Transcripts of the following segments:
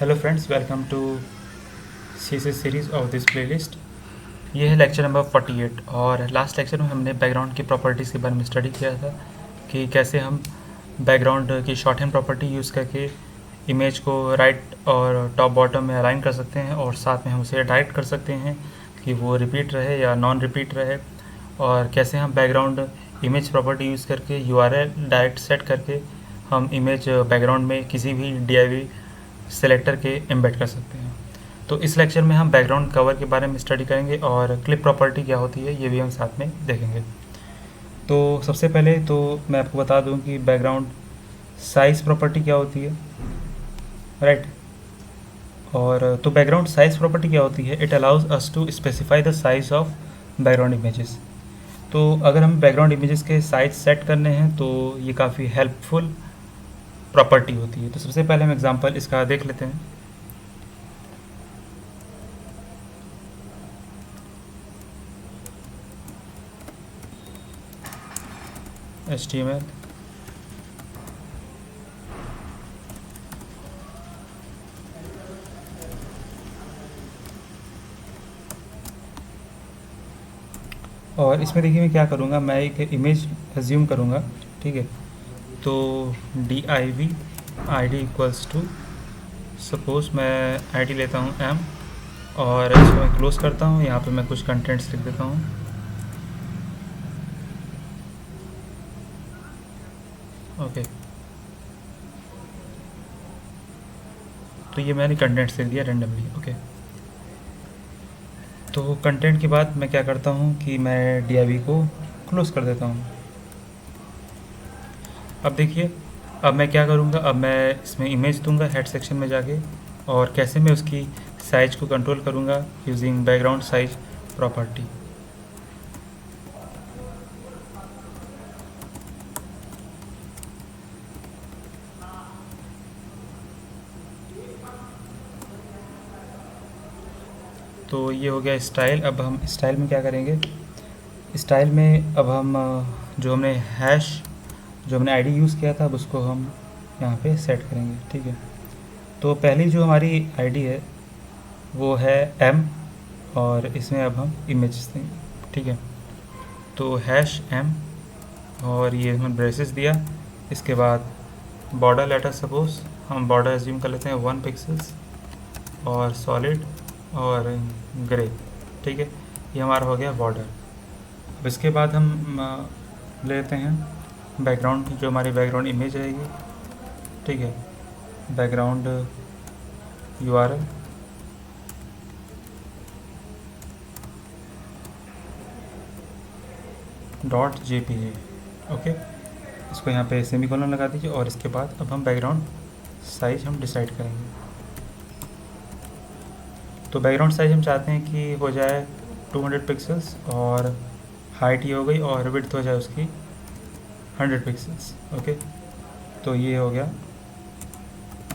Hello friends, welcome to CSS series of this playlist. ये है lecture number 48 और last lecture में हमने बैकग्राउंड की प्रॉपर्टीज़ के बारे में स्टडी किया था कि कैसे हम बैकग्राउंड की शॉर्ट हैंड प्रॉपर्टी यूज़ करके इमेज को राइट और टॉप बॉटम में अलाइन कर सकते हैं और साथ में हम उसे डायरेक्ट कर सकते हैं कि वो रिपीट रहे या नॉन रिपीट रहे, और कैसे हम बैकग्राउंड इमेज प्रॉपर्टी यूज़ करके URL डायरेक्ट सेट करके हम इमेज बैकग्राउंड में किसी भी DIV सेलेक्टर के एम्बेड कर सकते हैं। तो इस लेक्चर में हम बैकग्राउंड कवर के बारे में स्टडी करेंगे और क्लिप प्रॉपर्टी क्या होती है ये भी हम साथ में देखेंगे। तो सबसे पहले तो मैं आपको बता दूं कि बैकग्राउंड साइज़ प्रॉपर्टी क्या होती है, राइट। और तो बैकग्राउंड साइज़ प्रॉपर्टी क्या होती है, it allows us to specify the size of background images. तो अगर हम बैकग्राउंड इमेजेस के साइज सेट करने हैं तो ये काफ़ी हेल्पफुल प्रॉपर्टी होती है। तो सबसे पहले हम एग्जांपल इसका देख लेते हैं। HTML और इसमें देखिए मैं क्या करूँगा, मैं एक इमेज एज्यूम करूँगा, ठीक है। तो div id equals to, suppose मैं id लेता हूँ m और इसको मैं क्लोज करता हूँ। यहाँ पे मैं कुछ कंटेंट्स लिख देता हूँ। ओके, तो ये मैंने कंटेंट्स लिख दिया रेंडमली। ओके, तो कंटेंट के बाद मैं क्या करता हूँ कि मैं div को क्लोज कर देता हूँ। अब देखिए, अब मैं क्या करूँगा, अब मैं इसमें इमेज दूंगा हेड सेक्शन में जाके, और कैसे मैं उसकी साइज को कंट्रोल करूँगा यूजिंग बैकग्राउंड साइज प्रॉपर्टी। तो ये हो गया स्टाइल। अब हम स्टाइल में क्या करेंगे, स्टाइल में अब हम जो हमने हैश जो हमने आईडी यूज़ किया था अब उसको हम यहाँ पे सेट करेंगे, ठीक है। तो पहली जो हमारी आईडी है वो है m और इसमें अब हम इमेज देंगे, ठीक है। तो हैश m और ये हमने ब्रेसेस दिया। इसके बाद बॉर्डर लेटर, सपोज हम बॉर्डर एज्यूम कर लेते हैं 1 पिक्सल्स और सॉलिड और ग्रे, ठीक है। ये हमारा हो गया बॉर्डर। अब इसके बाद हम लेते हैं बैकग्राउंड, जो हमारी बैकग्राउंड इमेज रहेगी, ठीक है। Background URL .jpg, okay. इसको यहाँ पे सेमीकोलन लगा दीजिए और इसके बाद अब हम बैकग्राउंड साइज हम डिसाइड करेंगे। तो बैकग्राउंड साइज हम चाहते हैं कि हो जाए 200 पिक्सल्स और हाइट ये हो गई और विड्थ हो जाए उसकी 100 पिक्सल्स, ओके। तो ये हो गया।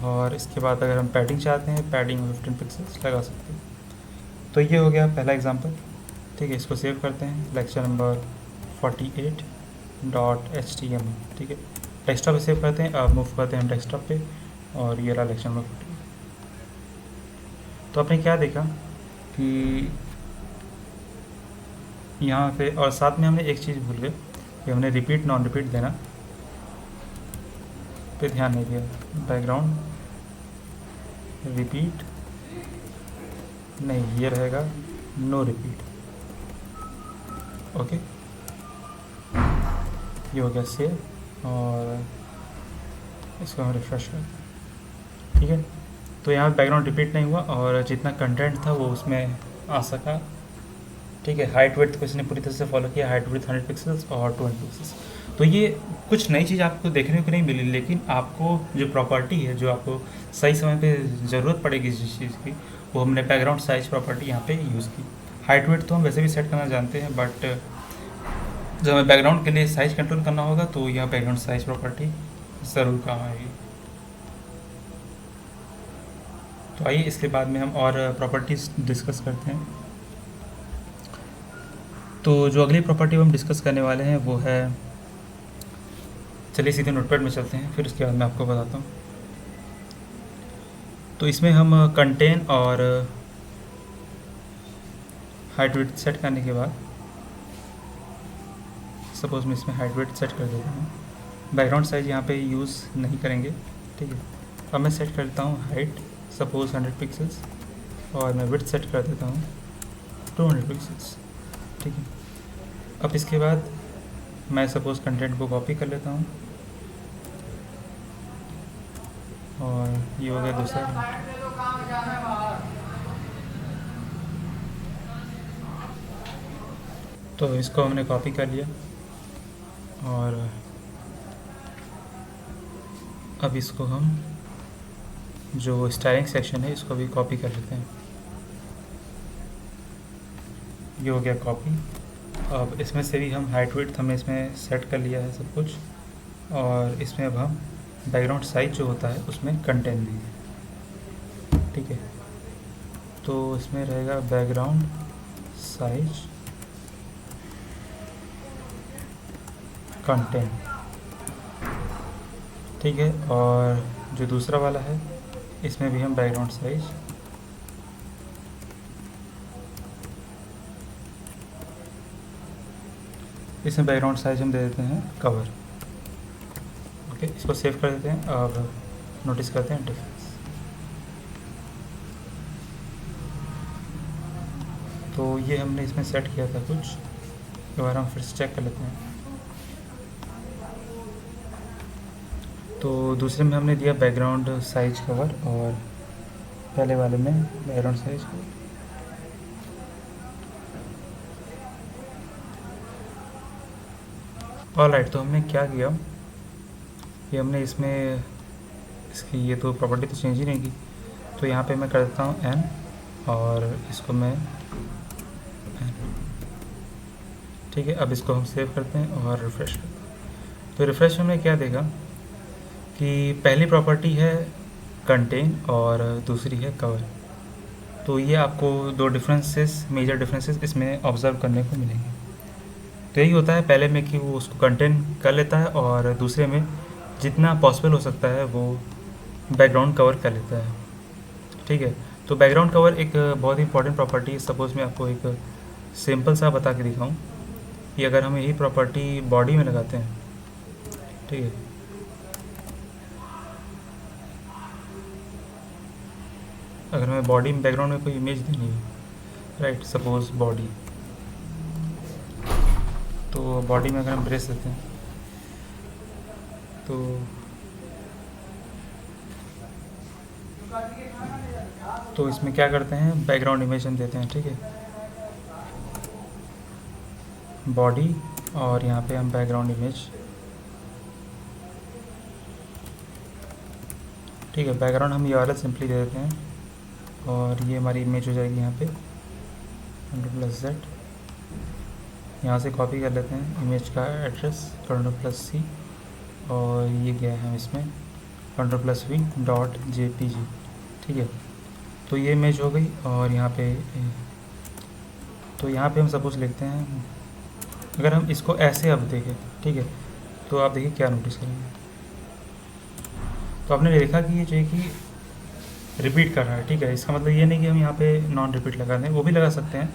और इसके बाद अगर हम पैडिंग चाहते हैं, पैडिंग 15 पिक्सल्स लगा सकते हैं। तो ये हो गया पहला एग्जांपल, ठीक है। इसको सेव करते हैं, लेक्चर नंबर 48.html, ठीक है। डेस्कटॉप पे सेव करते हैं। अब मूव करते हैं हम डेस्कटॉप पे और ये रहा लेक्चर नंबर 48। तो आपने क्या देखा कि यहाँ पे, और साथ में हमने एक चीज़ भूल गए कि हमने रिपीट नॉन रिपीट देना पे ध्यान नहीं दिया। बैकग्राउंड रिपीट नहीं, ये रहेगा नो रिपीट, ओके। ये हो गया सेव और इसको हम रिफ्रेश करते हैं, ठीक है। तो यहाँ बैकग्राउंड रिपीट नहीं हुआ और जितना कंटेंट था वो उसमें आ सका, ठीक है। हाइट विड्थ को इसने पूरी तरह से फॉलो किया, हाइट विड्थ 100 पिक्सल्स और 20 पिक्सल्स। तो ये कुछ नई चीज़ आपको देखने को नहीं मिली, लेकिन आपको जो प्रॉपर्टी है, जो आपको सही समय पे ज़रूरत पड़ेगी जिस चीज़ की, वो हमने बैकग्राउंड साइज प्रॉपर्टी यहाँ पे यूज़ की। हाइट विड्थ तो हम वैसे भी सेट करना जानते हैं, बट जब हमें बैकग्राउंड के लिए साइज कंट्रोल करना होगा तो यह बैकग्राउंड साइज प्रॉपर्टी ज़रूर काम आएगी। तो आइए इसके बाद में हम और प्रॉपर्टीज़ डिस्कस करते हैं। तो जो अगली प्रॉपर्टी हम डिस्कस करने वाले हैं वो है, चलिए सीधे नोटपैड में चलते हैं, फिर उसके बाद मैं आपको बताता हूँ। तो इसमें हम कंटेन और हाइट विड्थ सेट करने के बाद सपोज़ मैं इसमें हाइट विड्थ सेट कर देता हूँ। बैकग्राउंड साइज यहाँ पे यूज़ नहीं करेंगे, ठीक है। अब मैं सेट करता हूँ हाइट सपोज़ 100 पिक्सल्स और मैं विड्थ सेट कर देता हूँ 200 पिक्सल्स, ठीक है। अब इसके बाद मैं सपोज़ कंटेंट को कॉपी कर लेता हूँ और ये हो गया दूसरा। तो इसको हमने कॉपी कर लिया और अब इसको हम जो स्टाइलिंग सेक्शन है इसको भी कॉपी कर लेते हैं। ये हो गया कॉपी। अब इसमें से भी हम हाइट विड्थ हमने इसमें सेट कर लिया है सब कुछ, और इसमें अब हम बैकग्राउंड साइज जो होता है उसमें कंटेंट देंगे, ठीक है। तो इसमें रहेगा बैकग्राउंड साइज कंटेंट, ठीक है। और जो दूसरा वाला है इसमें भी हम बैकग्राउंड साइज इसमें बैकग्राउंड साइज हम दे देते हैं कवर, ओके। इसको सेव कर देते हैं। अब नोटिस करते हैं डिफरेंस। तो ये हमने इसमें सेट किया था कुछ, एक बार हम फिर से चेक कर लेते हैं। तो दूसरे में हमने दिया बैकग्राउंड साइज कवर और पहले वाले में बैकग्राउंड साइज कवर। ऑलराइट, तो हमने क्या किया, ये हमने इसमें इसकी ये तो प्रॉपर्टी तो चेंज ही नहीं की। तो यहाँ पे मैं कर देता हूँ n और इसको मैं n, ठीक है। अब इसको हम सेव करते हैं और रिफ़्रेश करते हैं। तो रिफ़्रेश में क्या देगा कि पहली प्रॉपर्टी है कंटेन और दूसरी है कवर। तो ये आपको दो डिफरेंसेस, मेजर डिफरेंसेस इसमें ऑब्ज़र्व करने को मिलेंगे। तो यही होता है पहले में कि वो उसको कंटेन कर लेता है और दूसरे में जितना पॉसिबल हो सकता है वो बैकग्राउंड कवर कर लेता है, ठीक है। तो बैकग्राउंड कवर एक बहुत ही इंपॉर्टेंट प्रॉपर्टी है। सपोज़ मैं आपको एक सिंपल सा बता के दिखाऊं कि अगर हम यही प्रॉपर्टी बॉडी में लगाते हैं, ठीक है, अगर हमें बॉडी में बैकग्राउंड में कोई इमेज देनी है, राइट, सपोज़ बॉडी, तो बॉडी में अगर हम ब्रेस देते हैं तो इसमें क्या करते हैं, बैकग्राउंड इमेज हम देते हैं, ठीक है, बॉडी, और यहाँ पे हम बैकग्राउंड इमेज, ठीक है। बैकग्राउंड हम ये वाला सिंपली दे देते हैं और ये हमारी इमेज हो जाएगी यहाँ पे Ctrl+Z। यहाँ से कॉपी कर लेते हैं इमेज का एड्रेस Ctrl+C और ये गया है हम इसमें Ctrl+V.jpg, ठीक है। तो ये इमेज हो गई और यहाँ पे हम सपोज लिखते हैं, अगर हम इसको ऐसे अब देखें, ठीक है, तो आप देखिए क्या नोटिस करेंगे। तो आपने देखा कि ये जो है कि रिपीट कर रहा है, ठीक है। इसका मतलब ये नहीं कि हम यहाँ पे नॉन रिपीट लगा दें, वो भी लगा सकते हैं,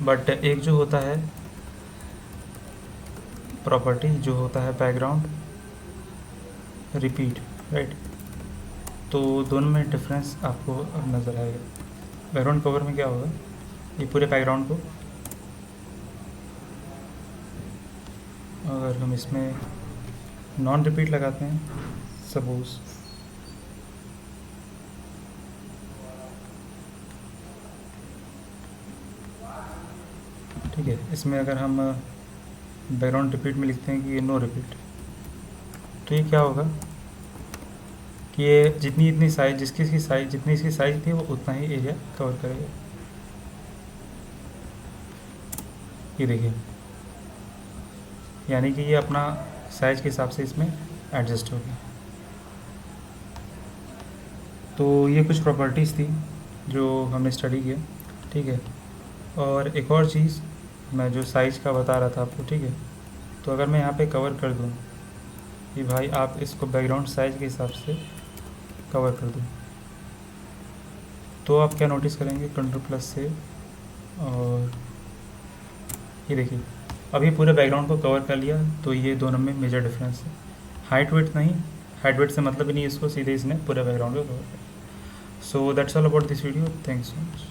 बट एक जो होता है प्रॉपर्टी जो होता है बैकग्राउंड रिपीट, राइट, तो दोनों में डिफरेंस आपको अब नज़र आएगा। बैकग्राउंड कवर में क्या होगा, ये पूरे बैकग्राउंड को अगर हम इसमें नॉन रिपीट लगाते हैं सपोज़, ठीक है, इसमें अगर हम बैकग्राउंड रिपीट में लिखते हैं कि ये नो रिपीट, तो ये क्या होगा कि ये जितनी साइज जितनी इसकी साइज थी वो उतना ही एरिया कवर करेगा। ये देखिए, यानी कि ये अपना साइज के हिसाब से इसमें एडजस्ट हो गया। तो ये कुछ प्रॉपर्टीज़ थी जो हमने स्टडी किया, ठीक है। और एक और चीज़ मैं जो साइज़ का बता रहा था आपको, ठीक है, तो अगर मैं यहाँ पे कवर कर दूँ कि भाई आप इसको बैकग्राउंड साइज़ के हिसाब से कवर कर दूँ, तो आप क्या नोटिस करेंगे कंट्रोल प्लस से, और ये देखिए अभी पूरे बैकग्राउंड को कवर कर लिया, तो ये दोनों में मेजर डिफरेंस है। हाइट वेट नहीं, हाइट वेट से मतलब ही नहीं इसको, सीधे इसने पूरे बैकग्राउंड को कवर कर। So that's all about this video, thanks so much.